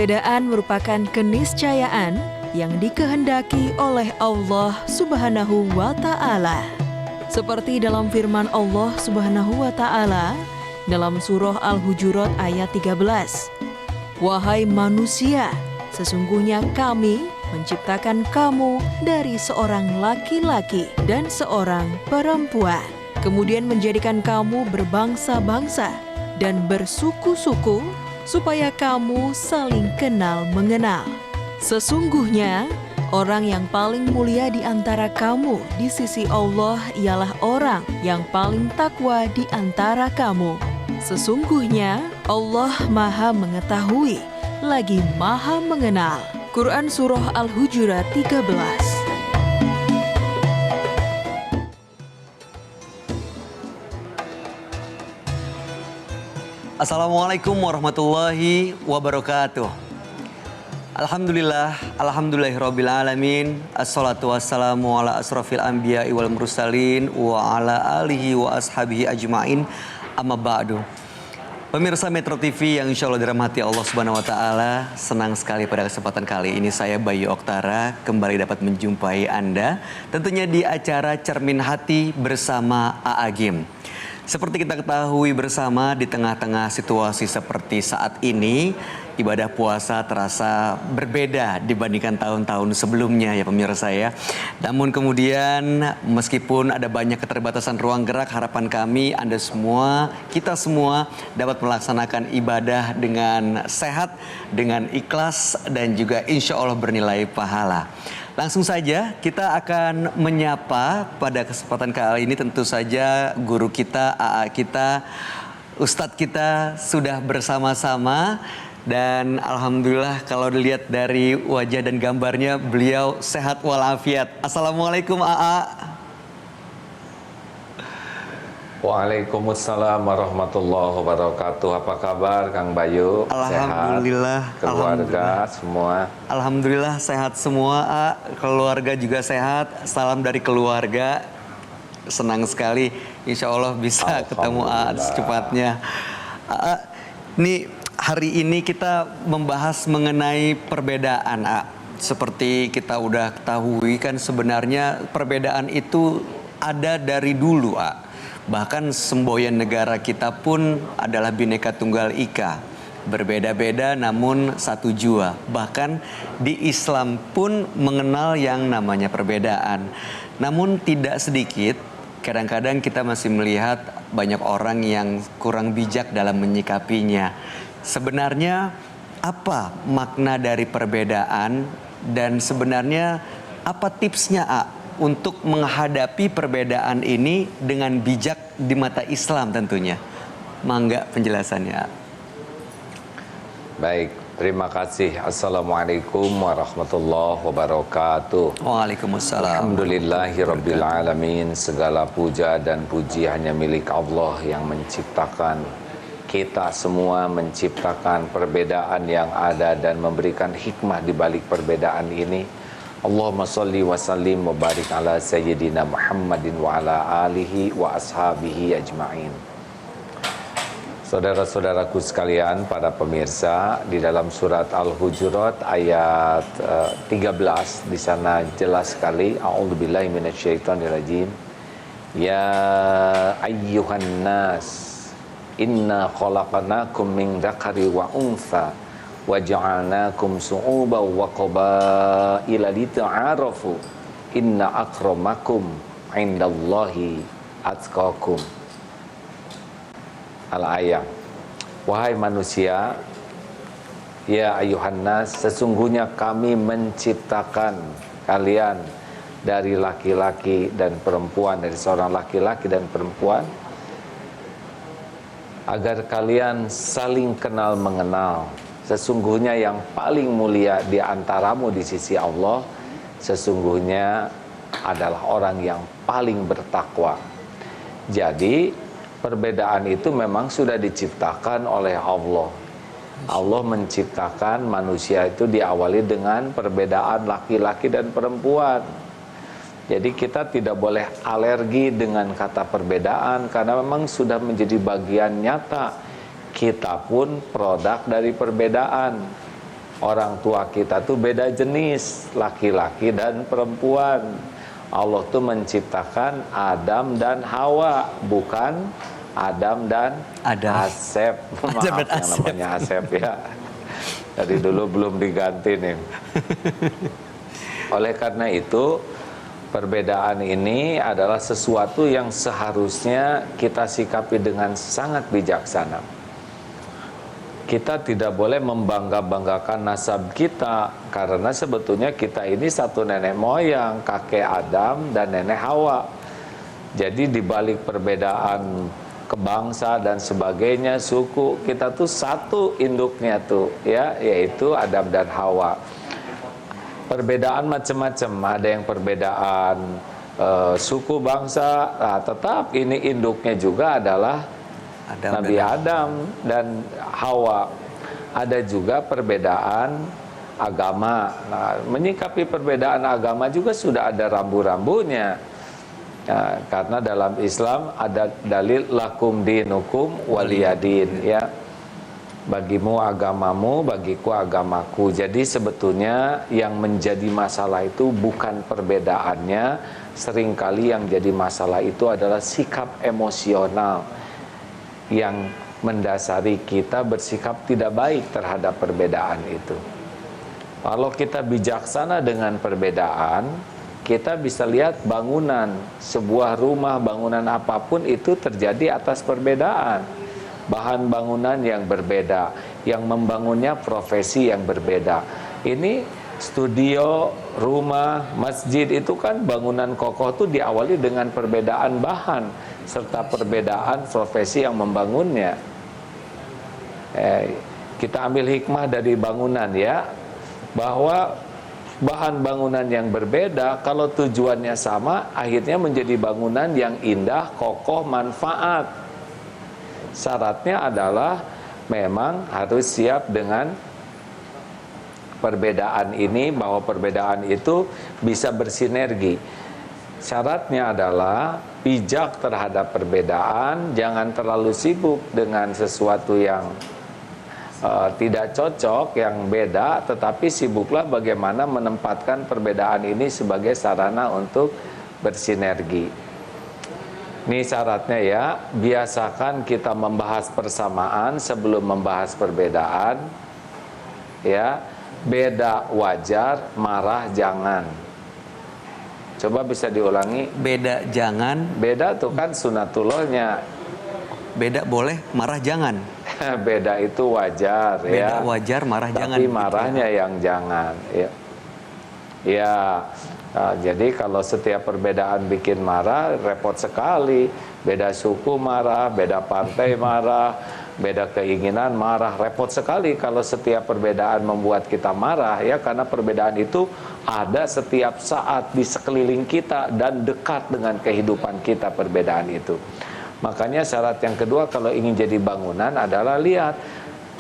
Perbedaan merupakan keniscayaan yang dikehendaki oleh Allah Subhanahu wa Ta'ala. Seperti dalam firman Allah Subhanahu wa Ta'ala dalam surah Al-Hujurat ayat 13. Wahai manusia, sesungguhnya kami menciptakan kamu dari seorang laki-laki dan seorang perempuan, kemudian menjadikan kamu berbangsa-bangsa dan bersuku-suku supaya kamu saling kenal mengenal. Sesungguhnya orang yang paling mulia di antara kamu di sisi Allah ialah orang yang paling takwa di antara kamu. Sesungguhnya Allah Maha Mengetahui lagi Maha Mengenal. Quran Surah Al-Hujurat 13. Assalamualaikum warahmatullahi wabarakatuh. Alhamdulillahirabbil alamin. Assalatu wassalamu ala asrofil anbiya'i wal mursalin wa ala alihi wa ashabihi ajmain. Amma ba'du. Pemirsa Metro TV yang insya Allah dirahmati Allah Subhanahu wa Ta'ala, senang sekali pada kesempatan kali ini saya Bayu Oktara kembali dapat menjumpai Anda tentunya di acara Cermin Hati bersama AA Gym. Seperti kita ketahui bersama, di tengah-tengah situasi seperti saat ini, ibadah puasa terasa berbeda dibandingkan tahun-tahun sebelumnya ya pemirsa ya. Namun kemudian meskipun ada banyak keterbatasan ruang gerak, harapan kami Anda semua, kita semua dapat melaksanakan ibadah dengan sehat, dengan ikhlas dan juga insya Allah bernilai pahala. Langsung saja kita akan menyapa pada kesempatan kali ini tentu saja guru kita, AA kita, Ustadz kita sudah bersama-sama. Dan alhamdulillah kalau dilihat dari wajah dan gambarnya beliau sehat walafiat. Assalamualaikum AA. Waalaikumsalam warahmatullahi wabarakatuh. Apa kabar Kang Bayu? Alhamdulillah. Sehat? Keluarga semua? Alhamdulillah sehat semua A. Keluarga juga sehat. Salam dari keluarga. Senang sekali. Insya Allah bisa ketemu A secepatnya. A, ini hari ini kita membahas mengenai perbedaan A. Seperti kita udah ketahui kan sebenarnya perbedaan itu ada dari dulu A. Bahkan semboyan negara kita pun adalah Bhinneka Tunggal Ika. Berbeda-beda namun satu jua. Bahkan di Islam pun mengenal yang namanya perbedaan. Namun tidak sedikit, kadang-kadang kita masih melihat banyak orang yang kurang bijak dalam menyikapinya. Sebenarnya apa makna dari perbedaan dan sebenarnya apa tipsnya A untuk menghadapi perbedaan ini dengan bijak di mata Islam tentunya? Mangga penjelasannya A. Baik, terima kasih. Assalamualaikum warahmatullahi wabarakatuh. Waalaikumsalam. Alhamdulillahirabbil alamin. Segala puja dan puji hanya milik Allah yang menciptakan kita semua, menciptakan perbedaan yang ada dan memberikan hikmah di balik perbedaan ini. Allahumma salli wa sallim wa barik ala sayyidina Muhammadin wa ala alihi wa ashabihi ajma'in. Saudara-saudaraku sekalian, para pemirsa, di dalam surat Al-Hujurat ayat 13 di sana jelas sekali, a'udzubillahi minasyaitonirrajim. Ya ayyuhan nas, inna khalaqnakum min dzakari wa untha wa ja'alnakum su'uban wa qabaila lita'arafu inna akramakum 'indallahi atqakum. Al-ayat. Wahai manusia, ya ayuhan nas, sesungguhnya kami menciptakan kalian dari laki-laki dan perempuan, dari seorang laki-laki dan perempuan, agar kalian saling kenal mengenal. Sesungguhnya yang paling mulia di antaramu di sisi Allah sesungguhnya adalah orang yang paling bertakwa. Jadi perbedaan itu memang sudah diciptakan oleh Allah. Allah menciptakan manusia itu diawali dengan perbedaan laki-laki dan perempuan. Jadi kita tidak boleh alergi dengan kata perbedaan karena memang sudah menjadi bagian nyata. Kita pun produk dari perbedaan. orang tua kita tuh beda jenis, laki-laki dan perempuan. Allah tuh menciptakan Adam dan Hawa, bukan Adam dan Asep. Maaf dan yang Asep. namanya Asep ya. Dari dulu belum diganti nih. Oleh karena itu, perbedaan ini adalah sesuatu yang seharusnya kita sikapi dengan sangat bijaksana. Kita tidak boleh membangga-banggakan nasab kita, karena sebetulnya kita ini satu nenek moyang, kakek Adam dan nenek Hawa. Jadi di balik perbedaan kebangsa dan sebagainya, suku, kita tuh satu induknya tuh, ya, yaitu Adam dan Hawa. Perbedaan macam-macam, ada yang perbedaan suku bangsa, nah, tetap ini induknya juga adalah Nabi Adam dan Hawa. Ada juga perbedaan agama. Nah, menyikapi perbedaan agama juga sudah ada rambu-rambunya. Ya, karena dalam Islam ada dalil lakum dinukum waliyadin, ya. Bagimu agamamu, bagiku agamaku. Jadi sebetulnya yang menjadi masalah itu bukan perbedaannya. Seringkali yang jadi masalah itu adalah sikap emosional yang mendasari kita bersikap tidak baik terhadap perbedaan itu. Kalau kita bijaksana dengan perbedaan, kita bisa lihat bangunan, sebuah rumah, bangunan apapun itu terjadi atas perbedaan. Bahan bangunan yang berbeda, yang membangunnya profesi yang berbeda. Ini studio, rumah, masjid itu kan bangunan kokoh itu diawali dengan perbedaan bahan serta perbedaan profesi yang membangunnya. Kita ambil hikmah dari bangunan, ya, bahwa bahan bangunan yang berbeda kalau tujuannya sama akhirnya menjadi bangunan yang indah, kokoh, manfaat. Syaratnya adalah memang harus siap dengan perbedaan ini, bahwa perbedaan itu bisa bersinergi. Syaratnya adalah bijak terhadap perbedaan, jangan terlalu sibuk dengan sesuatu yang tidak cocok, yang beda, tetapi sibuklah bagaimana menempatkan perbedaan ini sebagai sarana untuk bersinergi. Ini syaratnya, ya, biasakan kita membahas persamaan sebelum membahas perbedaan, ya. Beda wajar, marah jangan. Coba bisa diulangi. Beda jangan. Beda tuh kan sunatullahnya. Beda boleh, marah jangan. Beda itu wajar, Beda ya. wajar, marah jangan. Tapi marahnya yang jangan, ya. Ya, jadi kalau setiap perbedaan bikin marah, repot sekali. Beda suku marah, beda partai marah, beda keinginan marah, repot sekali kalau setiap perbedaan membuat kita marah, ya, karena perbedaan itu ada setiap saat di sekeliling kita dan dekat dengan kehidupan kita perbedaan itu. Makanya syarat yang kedua kalau ingin jadi bangunan adalah lihat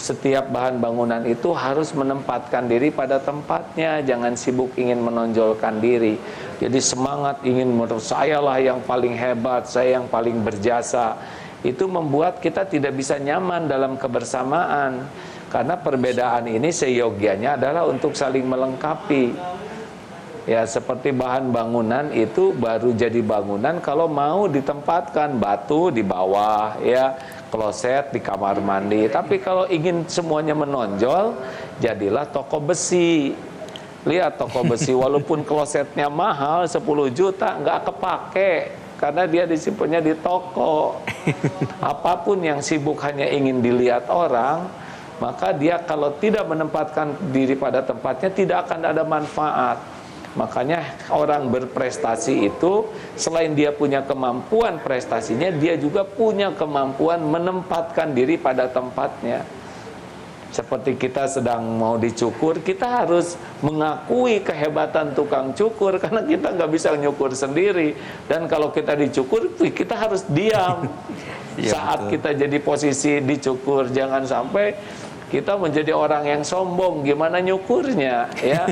setiap bahan bangunan itu harus menempatkan diri pada tempatnya, jangan sibuk ingin menonjolkan diri. Jadi semangat ingin sayalah yang paling hebat, saya yang paling berjasa. Itu membuat kita tidak bisa nyaman dalam kebersamaan. Karena perbedaan ini seyogianya adalah untuk saling melengkapi. Ya, seperti bahan bangunan itu baru jadi bangunan kalau mau ditempatkan batu di bawah, ya, kloset di kamar mandi. Tapi kalau ingin semuanya menonjol, jadilah toko besi. Lihat toko besi, walaupun klosetnya mahal 10 juta, nggak kepake karena dia disimpannya di toko. Apapun yang sibuk hanya ingin dilihat orang, maka dia kalau tidak menempatkan diri pada tempatnya tidak akan ada manfaat. Makanya orang berprestasi itu selain dia punya kemampuan prestasinya, dia juga punya kemampuan menempatkan diri pada tempatnya. Seperti kita sedang mau dicukur, kita harus mengakui kehebatan tukang cukur karena kita nggak bisa nyukur sendiri. Dan kalau kita dicukur, kita harus diam. Ya, saat betul. kita jadi posisi dicukur, jangan sampai kita menjadi orang yang sombong, gimana nyukurnya, ya.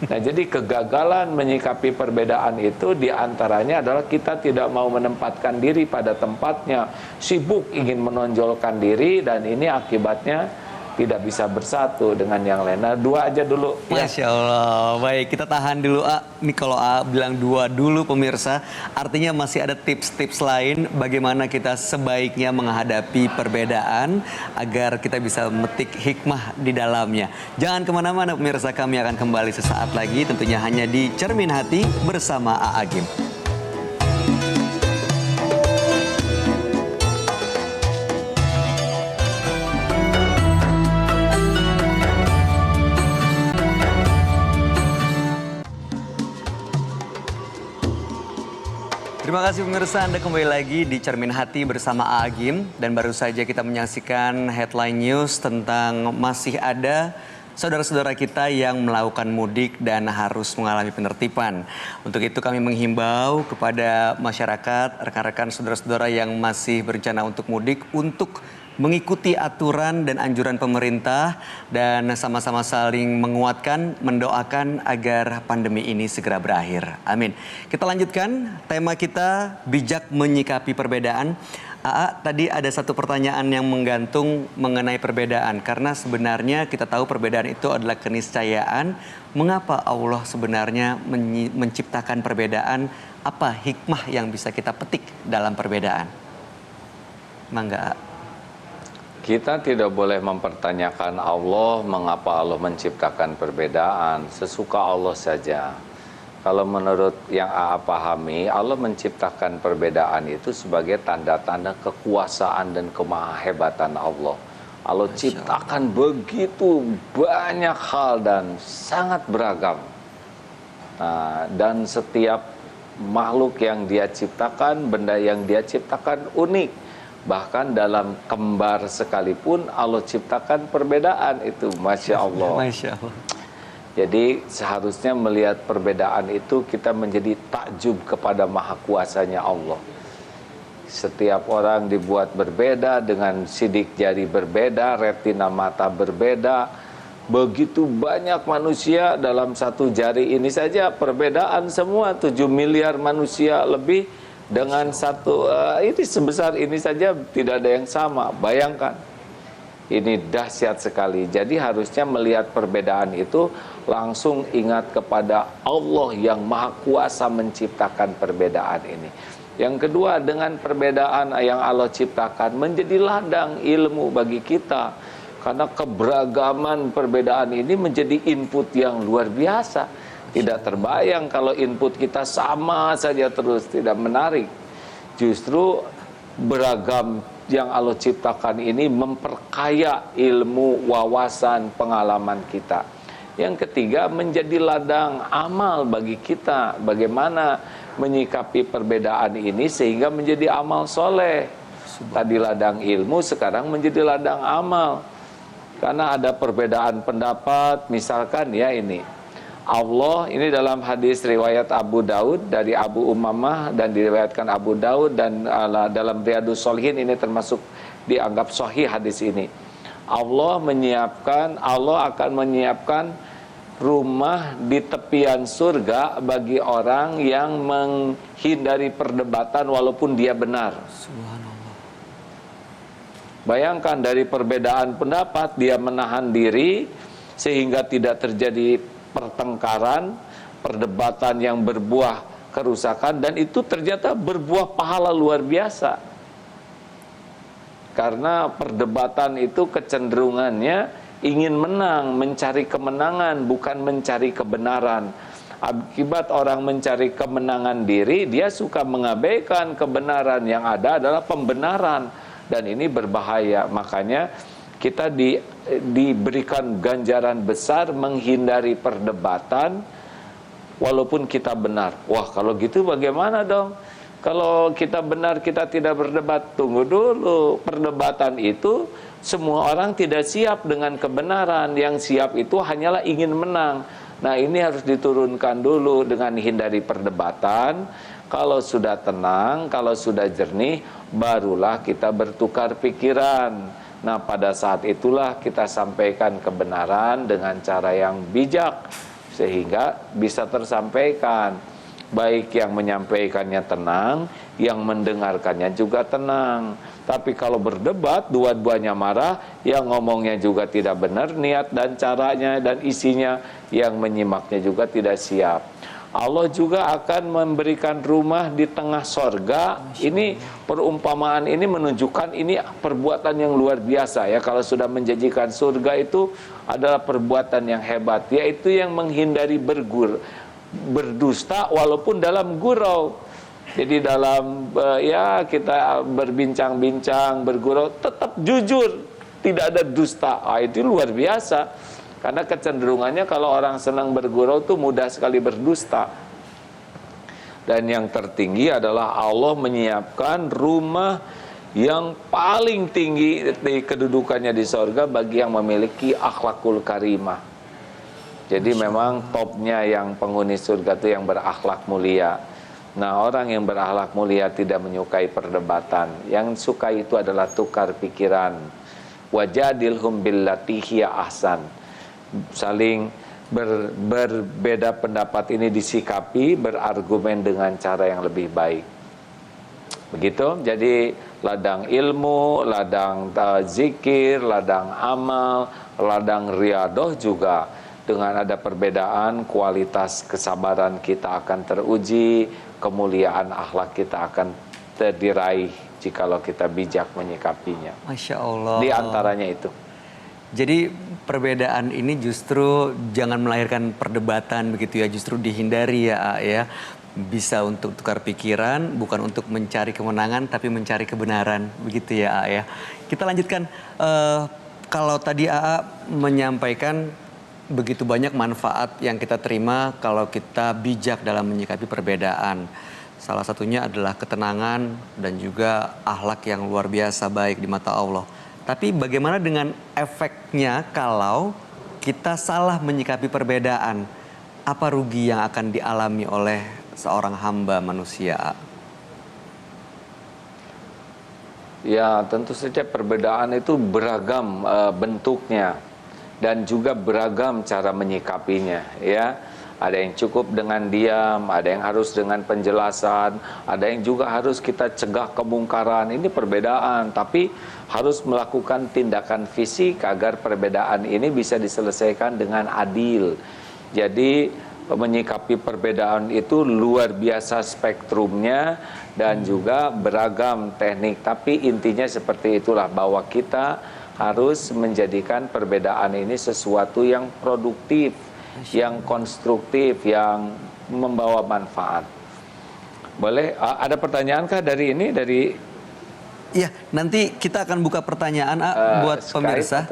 Nah, jadi kegagalan menyikapi perbedaan itu diantaranya adalah kita tidak mau menempatkan diri pada tempatnya, sibuk ingin menonjolkan diri, dan ini akibatnya tidak bisa bersatu dengan yang lain. Nah, 2 aja dulu. Ya. Masya Allah. Baik, kita tahan dulu A. Ini kalau A bilang 2 dulu pemirsa, artinya masih ada tips-tips lain bagaimana kita sebaiknya menghadapi perbedaan agar kita bisa memetik hikmah di dalamnya. Jangan kemana-mana pemirsa, kami akan kembali sesaat lagi tentunya hanya di Cermin Hati bersama A Agim. Terima kasih pemirsa, Anda kembali lagi di Cermin Hati bersama A Agim. Dan baru saja kita menyaksikan headline news tentang masih ada saudara-saudara kita yang melakukan mudik dan harus mengalami penertiban. Untuk itu kami menghimbau kepada masyarakat, rekan-rekan saudara-saudara yang masih berencana untuk mudik untuk mengikuti aturan dan anjuran pemerintah dan sama-sama saling menguatkan, mendoakan agar pandemi ini segera berakhir. Amin. Kita lanjutkan tema kita, bijak menyikapi perbedaan. AA, tadi ada satu pertanyaan yang menggantung mengenai perbedaan. Karena sebenarnya kita tahu perbedaan itu adalah keniscayaan. Mengapa Allah sebenarnya menciptakan perbedaan? Apa hikmah yang bisa kita petik dalam perbedaan? Mangga, A. Kita tidak boleh mempertanyakan Allah, mengapa Allah menciptakan perbedaan. Sesuka Allah saja. Kalau menurut yang AA pahami, Allah menciptakan perbedaan itu sebagai tanda-tanda kekuasaan dan kemahahebatan Allah. Allah ciptakan begitu banyak hal dan sangat beragam. Nah, dan setiap makhluk yang Dia ciptakan, benda yang Dia ciptakan unik. Bahkan dalam kembar sekalipun Allah ciptakan perbedaan itu, Masya Allah. Masya Allah. Jadi seharusnya melihat perbedaan itu kita menjadi takjub kepada maha kuasanya Allah. Setiap orang dibuat berbeda dengan sidik jari berbeda, retina mata berbeda. Begitu banyak manusia dalam satu jari ini saja perbedaan semua, 7 miliar manusia lebih. Dengan satu ini sebesar ini saja tidak ada yang sama. Bayangkan, ini dahsyat sekali. Jadi harusnya melihat perbedaan itu langsung ingat kepada Allah yang maha kuasa menciptakan perbedaan ini. Yang kedua, dengan perbedaan yang Allah ciptakan menjadi ladang ilmu bagi kita. Karena keberagaman perbedaan ini menjadi input yang luar biasa. Tidak terbayang kalau input kita sama saja terus, tidak menarik. Justru beragam yang Allah ciptakan ini memperkaya ilmu, wawasan, pengalaman kita. Yang ketiga, menjadi ladang amal bagi kita. Bagaimana menyikapi perbedaan ini sehingga menjadi amal soleh. Tadi ladang ilmu, sekarang menjadi ladang amal. Karena ada perbedaan pendapat, misalkan ya ini. Allah ini dalam hadis riwayat Abu Daud dari Abu Umamah dan diriwayatkan Abu Daud dan dalam Riyadhus Shalihin ini termasuk dianggap sahih hadis ini. Allah akan menyiapkan rumah di tepian surga bagi orang yang menghindari perdebatan walaupun dia benar. Subhanallah. Bayangkan dari perbedaan pendapat dia menahan diri sehingga tidak terjadi pertengkaran, perdebatan yang berbuah kerusakan, dan itu ternyata berbuah pahala luar biasa. Karena perdebatan itu kecenderungannya ingin menang, mencari kemenangan, bukan mencari kebenaran. Akibat orang mencari kemenangan diri, dia suka mengabaikan kebenaran. Yang ada adalah pembenaran, dan ini berbahaya. Makanya kita diberikan ganjaran besar menghindari perdebatan walaupun kita benar. Wah, kalau gitu bagaimana dong? Kalau kita benar kita tidak berdebat. Tunggu dulu, perdebatan itu semua orang tidak siap dengan kebenaran. Yang siap itu hanyalah ingin menang. Nah, ini harus diturunkan dulu dengan hindari perdebatan. Kalau sudah tenang, kalau sudah jernih, barulah kita bertukar pikiran. Nah, pada saat itulah kita sampaikan kebenaran dengan cara yang bijak sehingga bisa tersampaikan. Baik yang menyampaikannya tenang, yang mendengarkannya juga tenang. Tapi kalau berdebat, dua-duanya marah, yang ngomongnya juga tidak benar, niat dan caranya dan isinya, yang menyimaknya juga tidak siap. Allah juga akan memberikan rumah di tengah sorga. Ini perumpamaan ini menunjukkan ini perbuatan yang luar biasa ya. Kalau sudah menjanjikan surga itu adalah perbuatan yang hebat, yaitu yang menghindari berdusta walaupun dalam gurau. Jadi dalam ya kita berbincang-bincang, bergurau, tetap jujur, tidak ada dusta. Itu luar biasa. Karena kecenderungannya kalau orang senang bergurau itu mudah sekali berdusta. Dan yang tertinggi adalah Allah menyiapkan rumah yang paling tinggi di kedudukannya di sorga bagi yang memiliki akhlakul karimah. Jadi memang topnya yang penghuni surga itu yang berakhlak mulia. Nah, orang yang berakhlak mulia tidak menyukai perdebatan. Yang suka itu adalah tukar pikiran. Wajadilhum billati hiya ahsan. Saling berbeda pendapat ini disikapi, berargumen dengan cara yang lebih baik. Begitu. Jadi ladang ilmu, ladang zikir, ladang amal, ladang riadoh juga. Dengan ada perbedaan, kualitas kesabaran kita akan teruji, kemuliaan akhlak kita akan diraih jikalau kita bijak menyikapinya. Masya Allah. Di antaranya itu. Jadi perbedaan ini justru jangan melahirkan perdebatan begitu ya, justru dihindari ya, ya. Bisa untuk tukar pikiran, bukan untuk mencari kemenangan, tapi mencari kebenaran begitu ya, ya. Kita lanjutkan. Kalau tadi AA menyampaikan begitu banyak manfaat yang kita terima kalau kita bijak dalam menyikapi perbedaan. Salah satunya adalah ketenangan dan juga akhlak yang luar biasa baik di mata Allah. Tapi bagaimana dengan efeknya kalau kita salah menyikapi perbedaan? Apa rugi yang akan dialami oleh seorang hamba manusia? Ya, tentu saja perbedaan itu beragam bentuknya dan juga beragam cara menyikapinya, ya. Ada yang cukup dengan diam, ada yang harus dengan penjelasan, ada yang juga harus kita cegah kemungkaran. Ini perbedaan, tapi harus melakukan tindakan fisik agar perbedaan ini bisa diselesaikan dengan adil. Jadi menyikapi perbedaan itu luar biasa spektrumnya dan juga beragam teknik. Tapi intinya seperti itulah, bahwa kita harus menjadikan perbedaan ini sesuatu yang produktif, yang konstruktif, yang membawa manfaat. Boleh, ada pertanyaankah dari ini? Iya, nanti kita akan buka pertanyaan buat Skype, pemirsa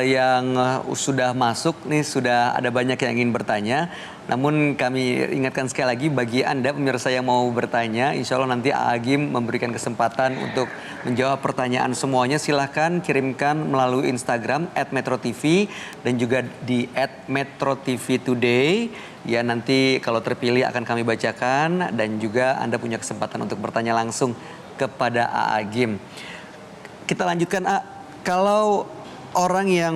yang sudah masuk nih, sudah ada banyak yang ingin bertanya. Namun kami ingatkan sekali lagi bagi Anda pemirsa yang mau bertanya, insya Allah nanti Agim memberikan kesempatan untuk menjawab pertanyaan semuanya. Silahkan kirimkan melalui Instagram @metrotv dan juga di @metrotvtoday. Ya, nanti kalau terpilih akan kami bacakan dan juga Anda punya kesempatan untuk bertanya langsung kepada Agim. Kita lanjutkan, kalau orang yang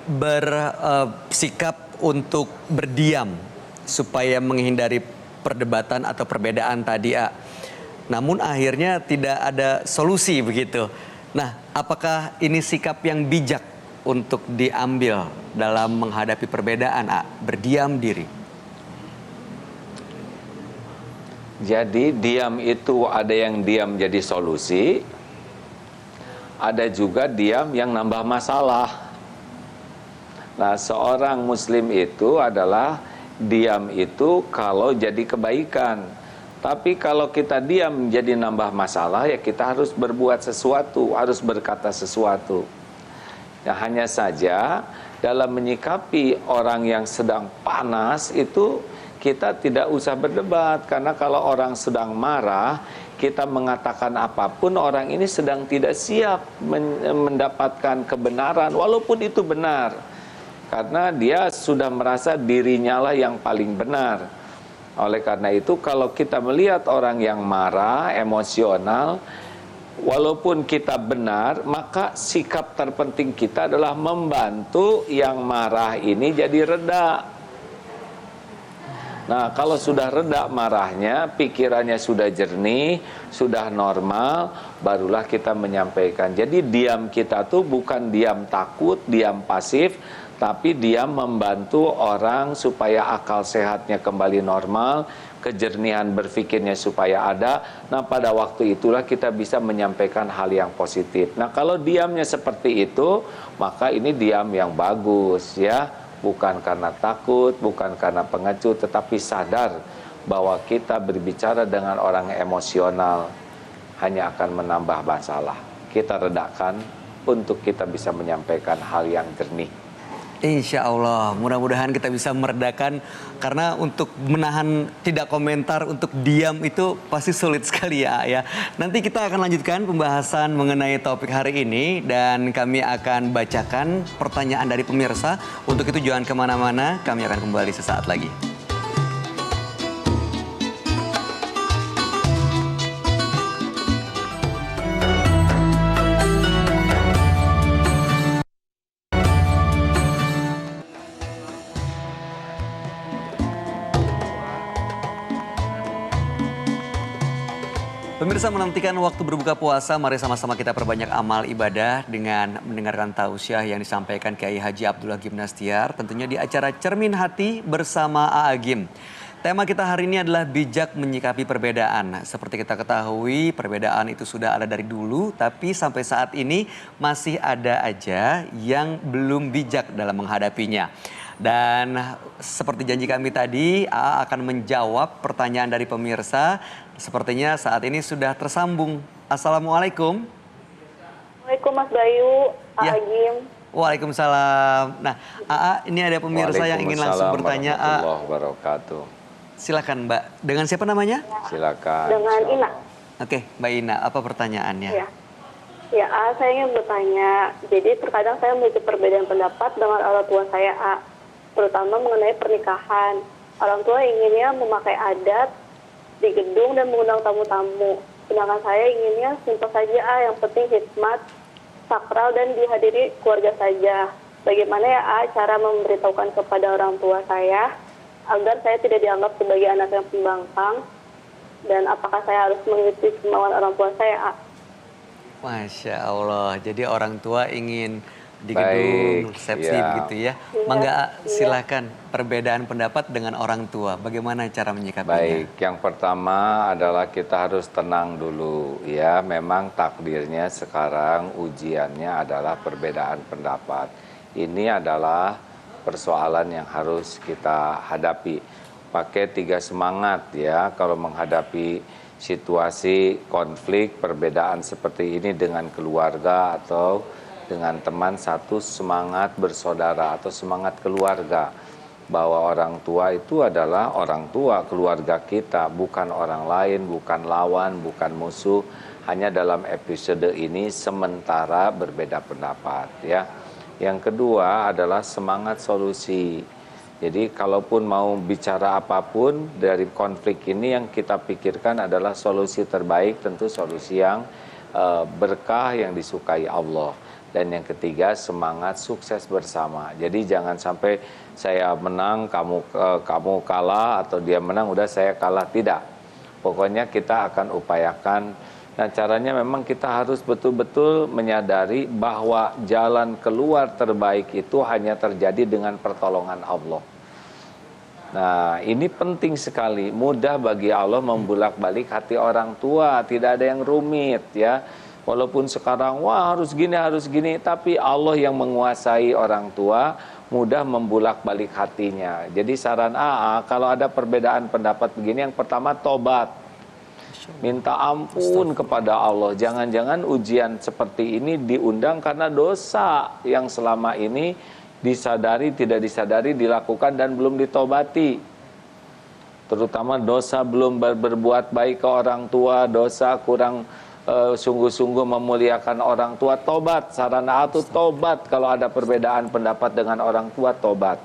bersikap untuk berdiam supaya menghindari perdebatan atau perbedaan tadi, namun akhirnya tidak ada solusi begitu. Nah, apakah ini sikap yang bijak untuk diambil dalam menghadapi perbedaan, berdiam diri? Jadi diam itu ada yang diam jadi solusi, ada juga diam yang nambah masalah. Nah, seorang muslim itu adalah diam itu kalau jadi kebaikan. Tapi kalau kita diam jadi nambah masalah, ya kita harus berbuat sesuatu, harus berkata sesuatu. Ya, hanya saja dalam menyikapi orang yang sedang panas itu kita tidak usah berdebat, karena kalau orang sedang marah, kita mengatakan apapun, orang ini sedang tidak siap mendapatkan kebenaran, walaupun itu benar. Karena dia sudah merasa dirinya lah yang paling benar. Oleh karena itu, kalau kita melihat orang yang marah, emosional, walaupun kita benar, maka sikap terpenting kita adalah membantu yang marah ini jadi reda. Nah, kalau sudah reda marahnya, pikirannya sudah jernih, sudah normal, barulah kita menyampaikan. Jadi diam kita tuh bukan diam takut, diam pasif, tapi diam membantu orang supaya akal sehatnya kembali normal, kejernihan berpikirnya supaya ada. Nah, pada waktu itulah kita bisa menyampaikan hal yang positif. Nah, kalau diamnya seperti itu, maka ini diam yang bagus ya. Bukan karena takut, bukan karena pengecut, tetapi sadar bahwa kita berbicara dengan orang emosional hanya akan menambah masalah. Kita redakan untuk kita bisa menyampaikan hal yang jernih. Insya Allah, mudah-mudahan kita bisa meredakan, karena untuk menahan tidak komentar, untuk diam itu pasti sulit sekali ya. Nanti kita akan lanjutkan pembahasan mengenai topik hari ini dan kami akan bacakan pertanyaan dari pemirsa. Untuk itu jangan kemana-mana, kami akan kembali sesaat lagi. Pemirsa, menantikan waktu berbuka puasa, mari sama-sama kita perbanyak amal ibadah dengan mendengarkan tausiah yang disampaikan Kiai Haji Abdullah Gim Nastiar, tentunya di acara Cermin Hati bersama A.A. Gim. Tema kita hari ini adalah bijak menyikapi perbedaan. Seperti kita ketahui, perbedaan itu sudah ada dari dulu, tapi sampai saat ini masih ada aja yang belum bijak dalam menghadapinya. Dan seperti janji kami tadi, A.A. akan menjawab pertanyaan dari pemirsa. Sepertinya saat ini sudah tersambung. Assalamualaikum. Waalaikumsalam Mas Bayu, Ya. A.A. Gim. Waalaikumsalam. Nah, A.A. ini ada pemirsa yang ingin langsung bertanya. Waalaikumsalam warahmatullahi wabarakatuh. Silakan Mbak. Dengan siapa namanya? Silakan. Dengan Ina. Oke, Mbak Ina, apa pertanyaannya? Ya. Ya, A, saya ingin bertanya. Jadi terkadang saya memiliki perbedaan pendapat dengan orang tua saya, A, terutama mengenai pernikahan. Orang tua inginnya memakai adat di gedung dan mengundang tamu-tamu. Sedangkan saya inginnya simpel saja, A, yang penting hikmat, sakral dan dihadiri keluarga saja. Bagaimana ya, A, cara memberitahukan kepada orang tua saya agar saya tidak dianggap sebagai anak yang pembangkang, dan apakah saya harus mengikuti kemauan orang tua saya, A? Masya Allah, jadi orang tua ingin di gedung resepsi ya. begitu ya. Mangga, silakan perbedaan pendapat dengan orang tua. Bagaimana cara menyikapinya? Baik, yang pertama adalah kita harus tenang dulu ya. Memang takdirnya sekarang ujiannya adalah perbedaan pendapat. Ini adalah persoalan yang harus kita hadapi. Pakai 3 semangat ya kalau menghadapi situasi konflik perbedaan seperti ini dengan keluarga atau dengan teman. Satu, semangat bersaudara atau semangat keluarga, bahwa orang tua itu adalah orang tua keluarga kita, bukan orang lain, bukan lawan, bukan musuh. Hanya dalam episode ini sementara berbeda pendapat ya. Yang kedua adalah semangat solusi. Jadi kalaupun mau bicara apapun dari konflik ini, yang kita pikirkan adalah solusi terbaik, tentu solusi yang berkah, yang disukai Allah. Dan yang ketiga, semangat sukses bersama. Jadi jangan sampai saya menang, kamu kalah, atau dia menang, udah saya kalah. Tidak. Pokoknya kita akan upayakan. Nah, caranya memang kita harus betul-betul menyadari bahwa jalan keluar terbaik itu hanya terjadi dengan pertolongan Allah. Nah, ini penting sekali. Mudah bagi Allah membulak-balik hati orang tua. Tidak ada yang rumit ya. Walaupun sekarang wah harus gini, tapi Allah yang menguasai orang tua, mudah membulak-balik hatinya. Jadi saran AA, kalau ada perbedaan pendapat begini, yang pertama tobat. Minta ampun kepada Allah. Jangan-jangan ujian seperti ini diundang karena dosa yang selama ini disadari, tidak disadari, dilakukan dan belum ditobati. Terutama dosa belum berbuat baik ke orang tua, dosa kurang sungguh-sungguh memuliakan orang tua. Tobat, saran itu tobat. Kalau ada perbedaan pendapat dengan orang tua, tobat.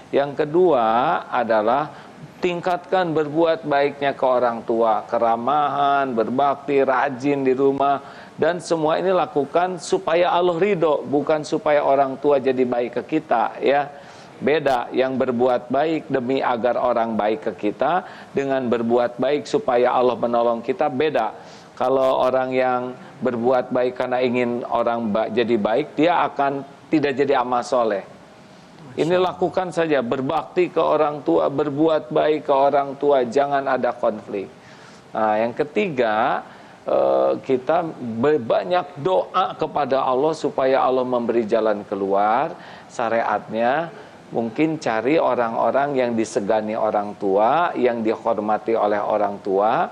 Yang kedua adalah tingkatkan berbuat baiknya ke orang tua, keramahan, berbakti, rajin di rumah, dan semua ini lakukan supaya Allah ridho, bukan supaya orang tua jadi baik ke kita ya. Beda yang berbuat baik demi agar orang baik ke kita dengan berbuat baik supaya Allah menolong kita, beda. Kalau orang yang berbuat baik karena ingin orang jadi baik, dia akan tidak jadi amal soleh. Ini lakukan saja, berbakti ke orang tua, berbuat baik ke orang tua, jangan ada konflik. Nah, yang ketiga, kita banyak doa kepada Allah supaya Allah memberi jalan keluar. Syariatnya mungkin cari orang-orang yang disegani orang tua, yang dihormati oleh orang tua,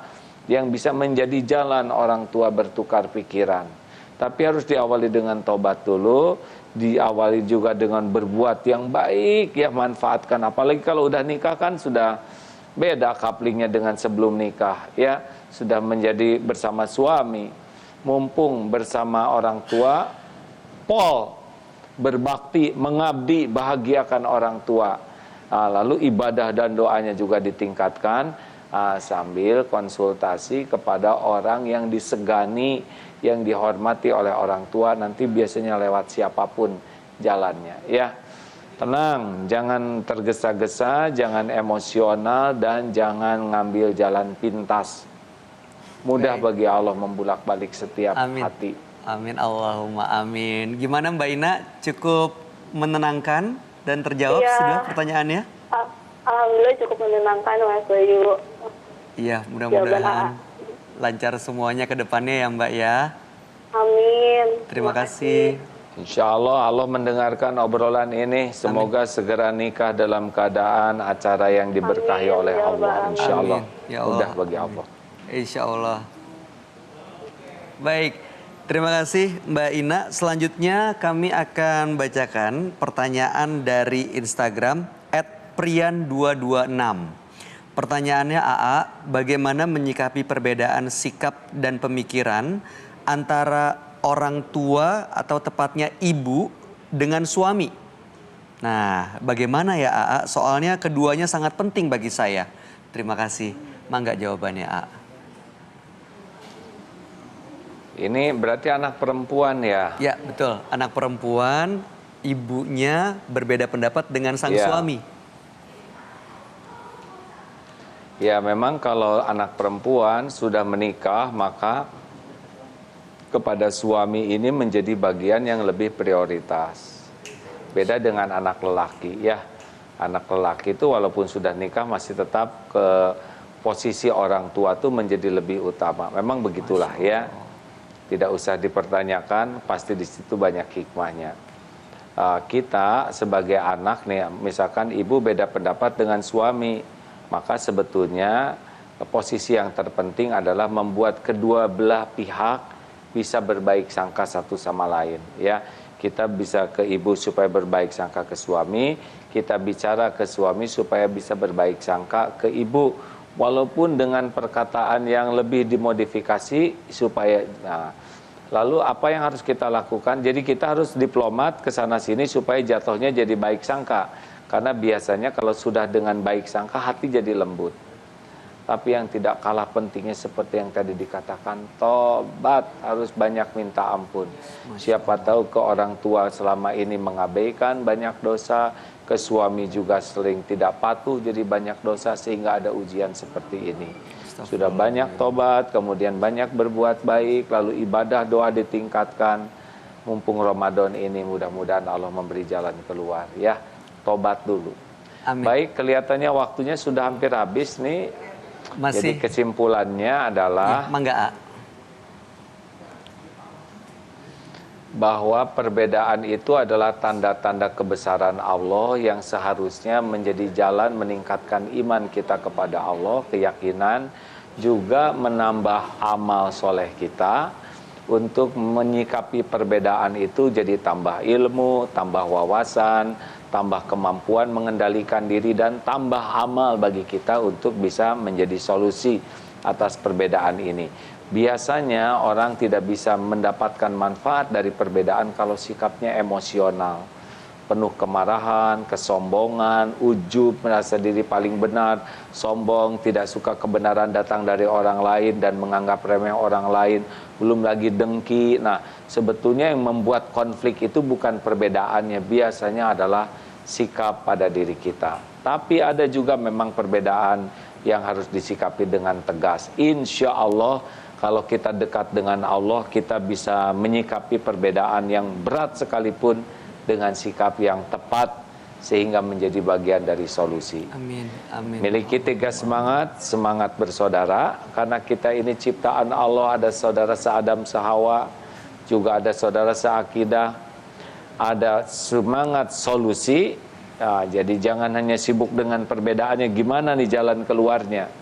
yang bisa menjadi jalan orang tua bertukar pikiran. Tapi harus diawali dengan tobat dulu, diawali juga dengan berbuat yang baik, ya manfaatkan. Apalagi kalau udah nikah kan sudah beda kaplingnya dengan sebelum nikah, ya sudah menjadi bersama suami, mumpung bersama orang tua, berbakti, mengabdi, bahagiakan orang tua. Lalu ibadah dan doanya juga ditingkatkan, sambil konsultasi kepada orang yang disegani, yang dihormati oleh orang tua, nanti biasanya lewat siapapun jalannya, ya. Tenang, jangan tergesa-gesa, jangan emosional, dan jangan ngambil jalan pintas. Mudah bagi Allah membulak-balik setiap hati. Amin, Allahumma amin. Gimana Mbak Ina, cukup menenangkan dan terjawab sudah pertanyaannya? Alhamdulillah cukup menenangkan Mas Bayu. Iya, mudah-mudahan lancar semuanya ke depannya ya Mbak ya. Amin. Terima kasih. Insya Allah Allah mendengarkan obrolan ini. Semoga segera nikah dalam keadaan acara yang diberkahi oleh Allah. Insya Allah. Ya Allah. Mudah bagi Allah. Insya Allah. Baik, terima kasih Mbak Ina. Selanjutnya kami akan bacakan pertanyaan dari Instagram @prian226. Pertanyaannya AA, bagaimana menyikapi perbedaan sikap dan pemikiran antara orang tua atau tepatnya ibu dengan suami? Nah, bagaimana ya AA? Soalnya keduanya sangat penting bagi saya. Terima kasih. Mangga jawabannya AA. Ini berarti anak perempuan ya? Ya, betul. Anak perempuan, ibunya berbeda pendapat dengan sang suami. Ya, memang kalau anak perempuan sudah menikah, maka kepada suami ini menjadi bagian yang lebih prioritas. Beda dengan anak lelaki, ya. Anak lelaki itu walaupun sudah nikah masih tetap ke posisi orang tua tuh menjadi lebih utama. Memang begitulah ya. Tidak usah dipertanyakan, pasti di situ banyak hikmahnya. Kita sebagai anak nih, misalkan ibu beda pendapat dengan suami, maka sebetulnya posisi yang terpenting adalah membuat kedua belah pihak bisa berbaik sangka satu sama lain, ya. Kita bisa ke ibu supaya berbaik sangka ke suami, kita bicara ke suami supaya bisa berbaik sangka ke ibu, walaupun dengan perkataan yang lebih dimodifikasi supaya. Nah, lalu apa yang harus kita lakukan? Jadi kita harus diplomat ke sana sini supaya jatuhnya jadi baik sangka. Karena biasanya kalau sudah dengan baik sangka hati jadi lembut. Tapi yang tidak kalah pentingnya seperti yang tadi dikatakan, tobat, harus banyak minta ampun. Siapa tahu ke orang tua selama ini mengabaikan banyak dosa, ke suami juga sering tidak patuh jadi banyak dosa sehingga ada ujian seperti ini. Sudah banyak tobat, kemudian banyak berbuat baik, lalu ibadah doa ditingkatkan. Mumpung Ramadan ini mudah-mudahan Allah memberi jalan keluar, ya. Tobat dulu. Amin. Baik, kelihatannya waktunya sudah hampir habis nih. Masih. Jadi kesimpulannya adalah Mangga A. bahwa perbedaan itu adalah tanda-tanda kebesaran Allah yang seharusnya menjadi jalan meningkatkan iman kita kepada Allah, keyakinan, juga menambah amal soleh kita. Untuk menyikapi perbedaan itu jadi tambah ilmu, tambah wawasan, tambah kemampuan mengendalikan diri, dan tambah amal bagi kita untuk bisa menjadi solusi atas perbedaan ini. Biasanya orang tidak bisa mendapatkan manfaat dari perbedaan kalau sikapnya emosional, penuh kemarahan, kesombongan, ujub, merasa diri paling benar, sombong, tidak suka kebenaran datang dari orang lain dan menganggap remeh orang lain, belum lagi dengki. Nah, sebetulnya yang membuat konflik itu bukan perbedaannya, biasanya adalah sikap pada diri kita. Tapi ada juga memang perbedaan yang harus disikapi dengan tegas. Insya Allah kalau kita dekat dengan Allah, kita bisa menyikapi perbedaan yang berat sekalipun dengan sikap yang tepat, sehingga menjadi bagian dari solusi. Amin. Amin. Miliki 3 semangat, semangat bersaudara, karena kita ini ciptaan Allah, ada saudara seadam sehawa, juga ada saudara seakidah, ada semangat solusi. Nah, jadi jangan hanya sibuk dengan perbedaannya, gimana nih jalan keluarnya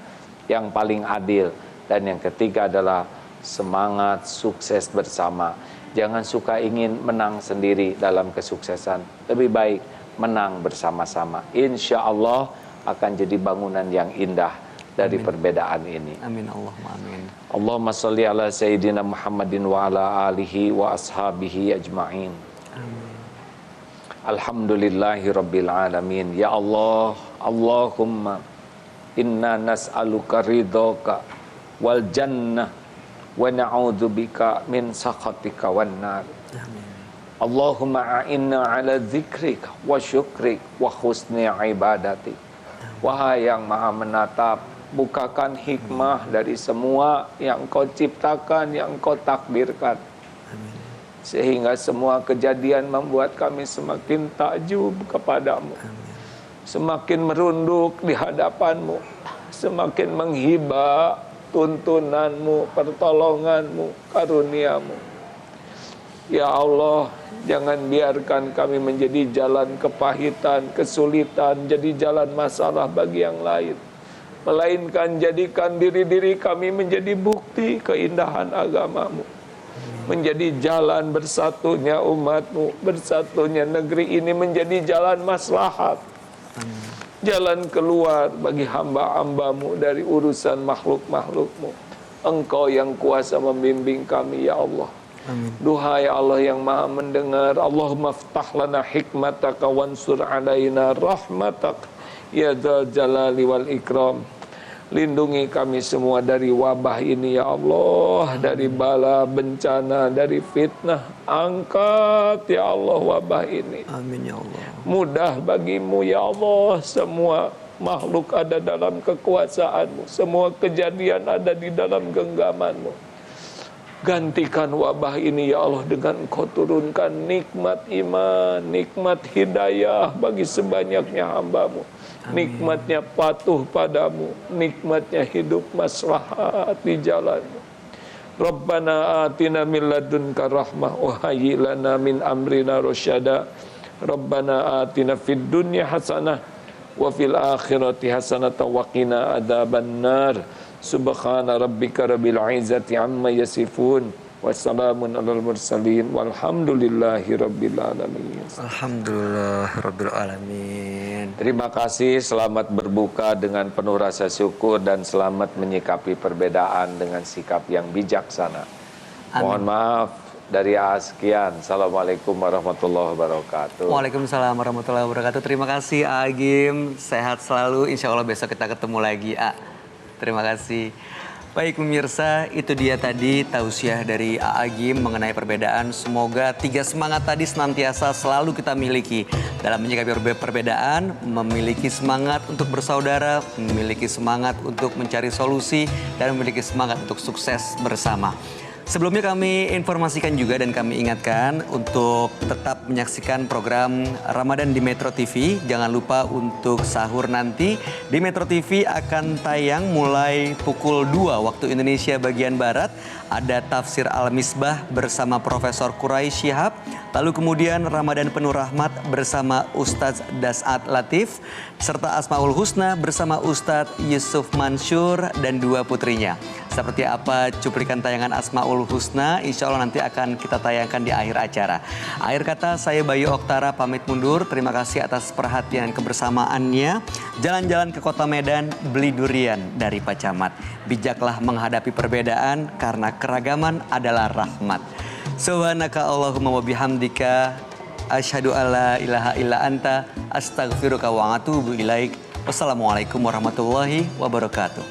yang paling adil. Dan yang ketiga adalah semangat sukses bersama. Jangan suka ingin menang sendiri dalam kesuksesan. Lebih baik menang bersama-sama. Insya Allah akan jadi bangunan yang indah dari perbedaan ini. Amin. Allahumma amin. Allahumma salli ala Sayyidina Muhammadin wa ala alihi wa ashabihi ajma'in. Alhamdulillahi Rabbil Alamin. Ya Allah, Allahumma inna nas'aluka ridhoka wal jannah wa na'udzubika min sakhatika wan nar. Allahumma a'inna ala dzikrika wa syukrika wa husni ibadatik. Wahai yang maha menatap, bukakan hikmah dari semua yang kau ciptakan, yang kau takdirkan. Sehingga semua kejadian membuat kami semakin takjub kepadamu. Semakin merunduk di hadapanmu. Semakin menghibah tuntunanmu, pertolonganmu, karuniamu. Ya Allah, jangan biarkan kami menjadi jalan kepahitan, kesulitan, jadi jalan masalah bagi yang lain. Melainkan jadikan diri-diri kami menjadi bukti keindahan agamamu. Menjadi jalan bersatunya umatmu, bersatunya negeri ini menjadi jalan maslahat. Jalan keluar bagi hamba-hambamu dari urusan makhluk-makhlukmu. Engkau yang kuasa membimbing kami, ya Allah. Duhai Allah yang maha mendengar, Allahumma ftah lana hikmataka wansur alaina rahmatak ya dzal jalali wal ikram. Lindungi kami semua dari wabah ini, ya Allah, dari bala, bencana, dari fitnah. Angkat, ya Allah, wabah ini. Amin ya Allah. Mudah bagimu, ya Allah. Semua makhluk ada dalam kekuasaanmu. Semua kejadian ada di dalam genggamanmu. Gantikan wabah ini, ya Allah, dengan Engkau turunkan nikmat iman, nikmat hidayah bagi sebanyaknya hambamu. Nikmatnya patuh padamu, nikmatnya hidup maslahat di jalanmu. Rabbana atina min ladunka rahmah wa hayyi lana min amrina rasyada. Rabbana atina fid dunya hasanah wa fil akhirati hasanah wa qina adzabannar. Subhana rabbika rabbil izzati amma yasifun. Wassalamun alal mursalin walhamdulillahi rabbil alamin. Alhamdulillah rabbil alamin. Terima kasih, selamat berbuka dengan penuh rasa syukur dan selamat menyikapi perbedaan dengan sikap yang bijaksana. Mohon maaf dari sekian. Assalamualaikum warahmatullahi wabarakatuh. Waalaikumsalam warahmatullahi wabarakatuh. Terima kasih Agim, sehat selalu. Insya Allah besok kita ketemu lagi. Terima kasih. Baik pemirsa, itu dia tadi tausiah dari Agim mengenai perbedaan. Semoga 3 semangat tadi senantiasa selalu kita miliki dalam menyikapi perbedaan, memiliki semangat untuk bersaudara, memiliki semangat untuk mencari solusi, dan memiliki semangat untuk sukses bersama. Sebelumnya kami informasikan juga dan kami ingatkan untuk tetap menyaksikan program Ramadan di Metro TV. Jangan lupa untuk sahur nanti di Metro TV akan tayang mulai pukul 2 waktu Indonesia bagian Barat. Ada Tafsir Al-Misbah bersama Profesor Quraisy Shihab. Lalu kemudian Ramadan Penuh Rahmat bersama Ustadz Das'ad Latif. Serta Asmaul Husna bersama Ustadz Yusuf Mansur dan 2 putrinya. Seperti apa cuplikan tayangan Asmaul Husna, insya Allah nanti akan kita tayangkan di akhir acara. Akhir kata, saya Bayu Oktara pamit mundur. Terima kasih atas perhatian kebersamaannya. Jalan-jalan ke kota Medan, beli durian dari Pak Camat. Bijaklah menghadapi perbedaan karena keragaman adalah rahmat. Subhanaka Allahumma wa bihamdika asyhadu alla ilaha illa anta astaghfiruka wa atubu ilaik. Wassalamualaikum warahmatullahi wabarakatuh.